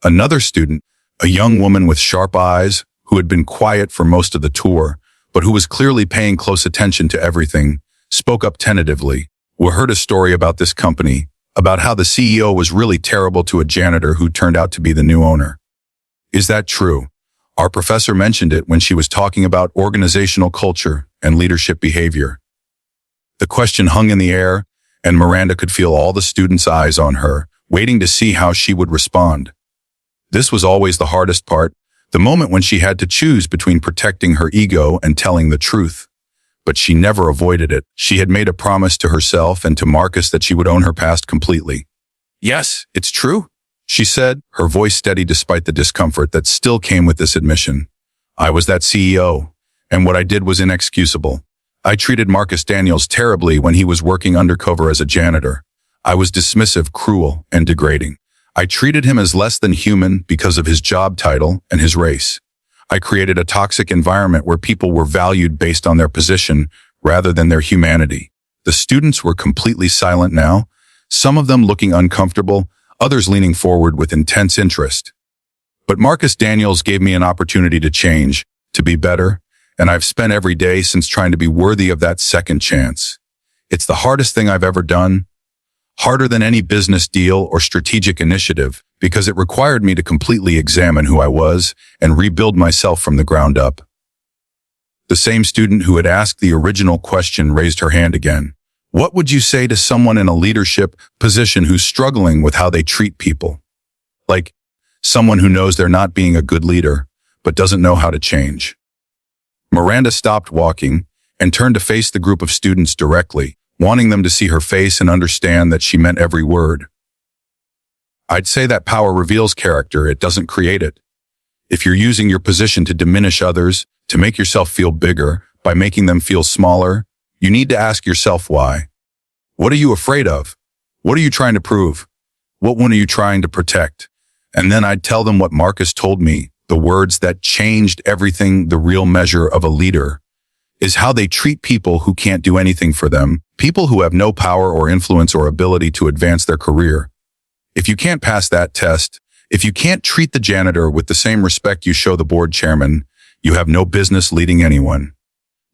Speaker 1: Another student, a young woman with sharp eyes who had been quiet for most of the tour, but who was clearly paying close attention to everything, spoke up tentatively. "We heard a story about this company, about how the CEO was really terrible to a janitor who turned out to be the new owner. Is that true? Our professor mentioned it when she was talking about organizational culture and leadership behavior." The question hung in the air, and Miranda could feel all the students' eyes on her, waiting to see how she would respond. This was always the hardest part, the moment when she had to choose between protecting her ego and telling the truth. But she never avoided it. She had made a promise to herself and to Marcus that she would own her past completely. "Yes, it's true," she said, her voice steady despite the discomfort that still came with this admission. "I was that CEO, and what I did was inexcusable. I treated Marcus Daniels terribly when he was working undercover as a janitor. I was dismissive, cruel, and degrading. I treated him as less than human because of his job title and his race. I created a toxic environment where people were valued based on their position rather than their humanity." The students were completely silent now, some of them looking uncomfortable, others leaning forward with intense interest. "But Marcus Daniels gave me an opportunity to change, to be better, and I've spent every day since trying to be worthy of that second chance. It's the hardest thing I've ever done, harder than any business deal or strategic initiative, because it required me to completely examine who I was and rebuild myself from the ground up." The same student who had asked the original question raised her hand again. "What would you say to someone in a leadership position who's struggling with how they treat people? Like, someone who knows they're not being a good leader, but doesn't know how to change?" Miranda stopped walking and turned to face the group of students directly, wanting them to see her face and understand that she meant every word. I'd say that power reveals character, it doesn't create it. If you're using your position to diminish others, to make yourself feel bigger, by making them feel smaller, you need to ask yourself why. What are you afraid of? What are you trying to prove? What one are you trying to protect? And then I'd tell them what Marcus told me, the words that changed everything. The real measure of a leader is how they treat people who can't do anything for them, people who have no power or influence or ability to advance their career. If you can't pass that test, if you can't treat the janitor with the same respect you show the board chairman, you have no business leading anyone.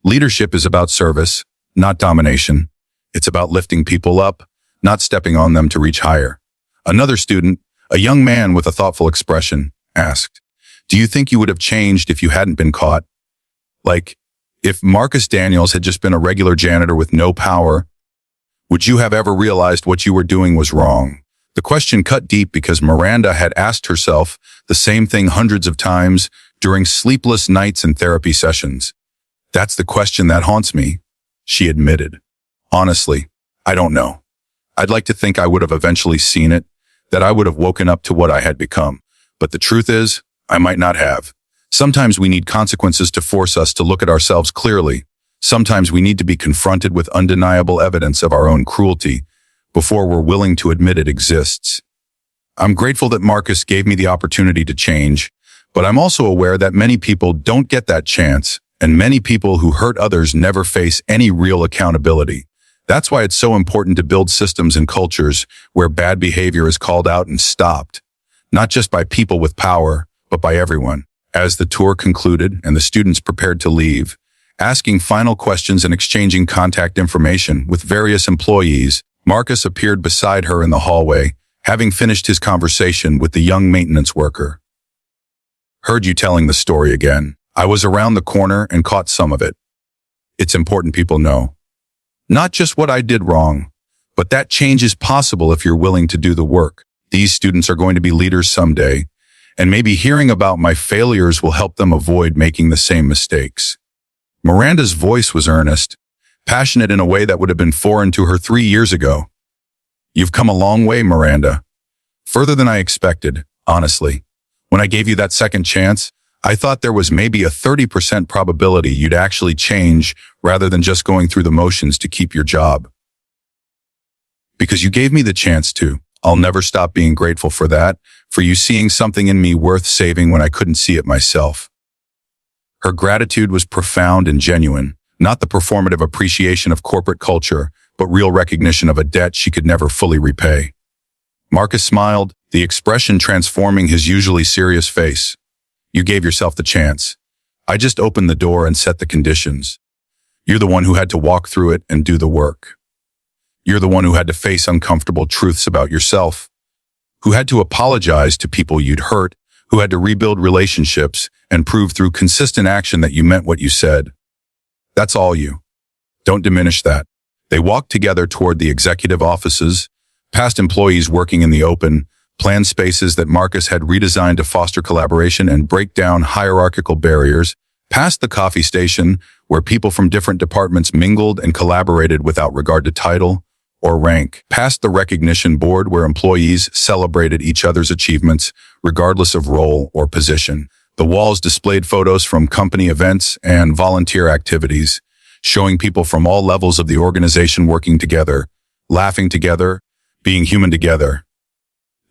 Speaker 1: Leadership is about service, not domination. It's about lifting people up, not stepping on them to reach higher. Another student, a young man with a thoughtful expression, asked, "Do you think you would have changed if you hadn't been caught? Like, if Marcus Daniels had just been a regular janitor with no power, would you have ever realized what you were doing was wrong?" The question cut deep because Miranda had asked herself the same thing hundreds of times during sleepless nights and therapy sessions. "That's the question that haunts me," she admitted. "Honestly, I don't know. I'd like to think I would have eventually seen it, that I would have woken up to what I had become. But the truth is, I might not have. Sometimes we need consequences to force us to look at ourselves clearly. Sometimes we need to be confronted with undeniable evidence of our own cruelty before we're willing to admit it exists. I'm grateful that Marcus gave me the opportunity to change, but I'm also aware that many people don't get that chance, and many people who hurt others never face any real accountability. That's why it's so important to build systems and cultures where bad behavior is called out and stopped, not just by people with power, but by everyone." As the tour concluded and the students prepared to leave, asking final questions and exchanging contact information with various employees, Marcus appeared beside her in the hallway, having finished his conversation with the young maintenance worker. "Heard you telling the story again. I was around the corner and caught some of it. It's important people know. Not just what I did wrong, but that change is possible if you're willing to do the work. These students are going to be leaders someday, and maybe hearing about my failures will help them avoid making the same mistakes." Miranda's voice was earnest, passionate in a way that would have been foreign to her 3 years ago. "You've come a long way, Miranda. Further than I expected, honestly. When I gave you that second chance, I thought there was maybe a 30% probability you'd actually change rather than just going through the motions to keep your job. Because you gave me the chance to. I'll never stop being grateful for that, for you seeing something in me worth saving when I couldn't see it myself." Her gratitude was profound and genuine, not the performative appreciation of corporate culture, but real recognition of a debt she could never fully repay. Marcus smiled, the expression transforming his usually serious face. "You gave yourself the chance. I just opened the door and set the conditions. You're the one who had to walk through it and do the work. You're the one who had to face uncomfortable truths about yourself, who had to apologize to people you'd hurt, who had to rebuild relationships and prove through consistent action that you meant what you said. That's all you. Don't diminish that." They walked together toward the executive offices, past employees working in the open, planned spaces that Marcus had redesigned to foster collaboration and break down hierarchical barriers, past the coffee station where people from different departments mingled and collaborated without regard to title or rank, past the recognition board where employees celebrated each other's achievements regardless of role or position. The walls displayed photos from company events and volunteer activities, showing people from all levels of the organization working together, laughing together, being human together.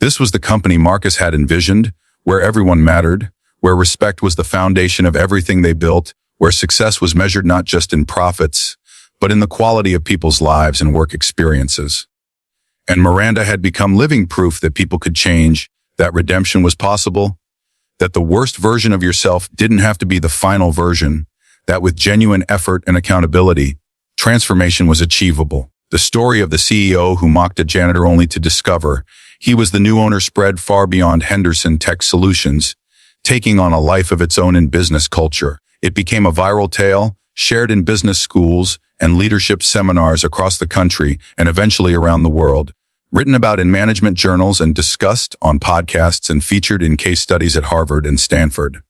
Speaker 1: This was the company Marcus had envisioned, where everyone mattered, where respect was the foundation of everything they built, where success was measured not just in profits, but in the quality of people's lives and work experiences. And Miranda had become living proof that people could change, that redemption was possible, that the worst version of yourself didn't have to be the final version, that with genuine effort and accountability, transformation was achievable. The story of the CEO who mocked a janitor only to discover he was the new owner spread far beyond Henderson Tech Solutions, taking on a life of its own in business culture. It became a viral tale, shared in business schools and leadership seminars across the country and eventually around the world, written about in management journals and discussed on podcasts and featured in case studies at Harvard and Stanford.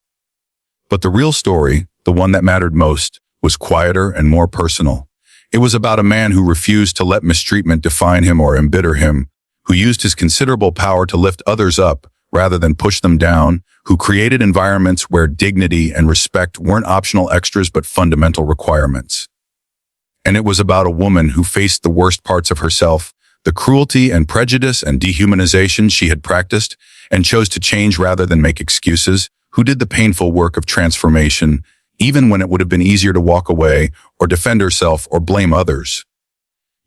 Speaker 1: But the real story, the one that mattered most, was quieter and more personal. It was about a man who refused to let mistreatment define him or embitter him, who used his considerable power to lift others up rather than push them down, who created environments where dignity and respect weren't optional extras but fundamental requirements. And it was about a woman who faced the worst parts of herself, the cruelty and prejudice and dehumanization she had practiced, and chose to change rather than make excuses, who did the painful work of transformation, even when it would have been easier to walk away or defend herself or blame others.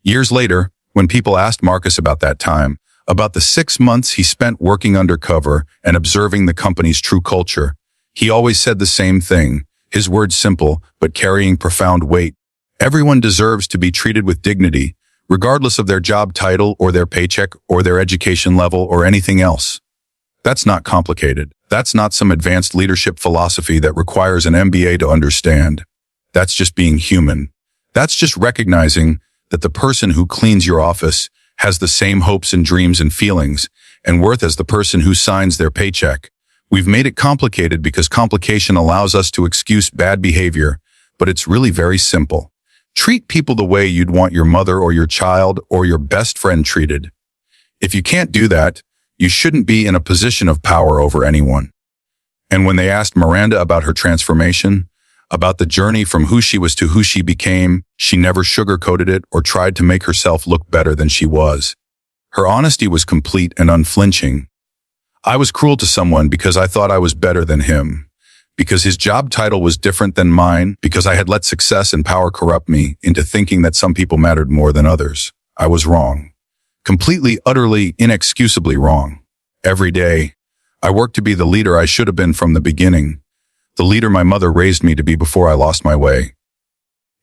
Speaker 1: Years later, when people asked Marcus about that time, about the 6 months he spent working undercover and observing the company's true culture, he always said the same thing, his words simple but carrying profound weight. Everyone deserves to be treated with dignity, regardless of their job title or their paycheck or their education level or anything else. That's not complicated. That's not some advanced leadership philosophy that requires an MBA to understand. That's just being human. That's just recognizing that the person who cleans your office has the same hopes and dreams and feelings and worth as the person who signs their paycheck. We've made it complicated because complication allows us to excuse bad behavior, but it's really very simple. Treat people the way you'd want your mother or your child or your best friend treated. If you can't do that, you shouldn't be in a position of power over anyone. And when they asked Miranda about her transformation, about the journey from who she was to who she became, she never sugarcoated it or tried to make herself look better than she was. Her honesty was complete and unflinching. I was cruel to someone because I thought I was better than him, because his job title was different than mine, because I had let success and power corrupt me into thinking that some people mattered more than others. I was wrong. Completely, utterly, inexcusably wrong. Every day, I worked to be the leader I should have been from the beginning, the leader my mother raised me to be before I lost my way.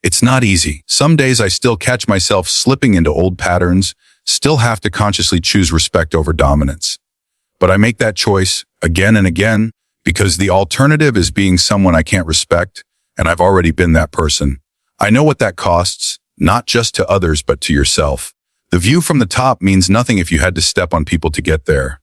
Speaker 1: It's not easy. Some days I still catch myself slipping into old patterns, still have to consciously choose respect over dominance. But I make that choice again and again because the alternative is being someone I can't respect, and I've already been that person. I know what that costs, not just to others but to yourself. The view from the top means nothing if you had to step on people to get there.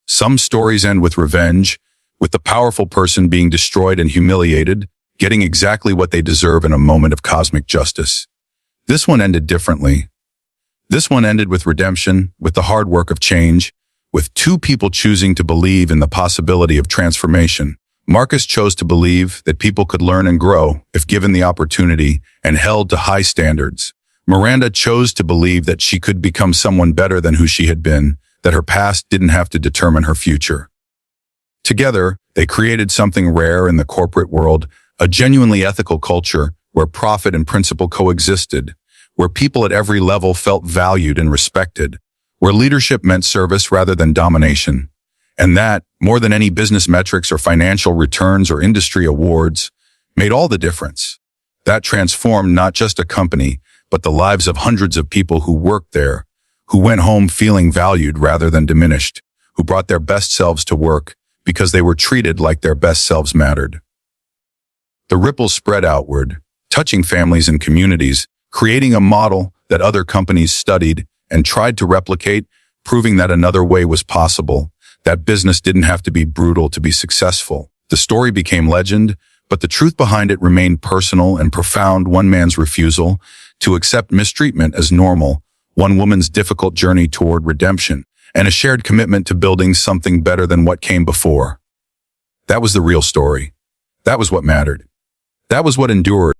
Speaker 1: Some stories end with revenge, with the powerful person being destroyed and humiliated, getting exactly what they deserve in a moment of cosmic justice. This one ended differently. This one ended with redemption, with the hard work of change, with two people choosing to believe in the possibility of transformation. Marcus chose to believe that people could learn and grow if given the opportunity and held to high standards. Miranda chose to believe that she could become someone better than who she had been, that her past didn't have to determine her future. Together, they created something rare in the corporate world, a genuinely ethical culture where profit and principle coexisted, where people at every level felt valued and respected, where leadership meant service rather than domination. And that, more than any business metrics or financial returns or industry awards, made all the difference. That transformed not just a company, but the lives of hundreds of people who worked there, who went home feeling valued rather than diminished, who brought their best selves to work because they were treated like their best selves mattered. The ripples spread outward, touching families and communities, creating a model that other companies studied and tried to replicate, proving that another way was possible, that business didn't have to be brutal to be successful. The story became legend, but the truth behind it remained personal and profound. One man's refusal to accept mistreatment as normal, one woman's difficult journey toward redemption, and a shared commitment to building something better than what came before. That was the real story. That was what mattered. That was what endured.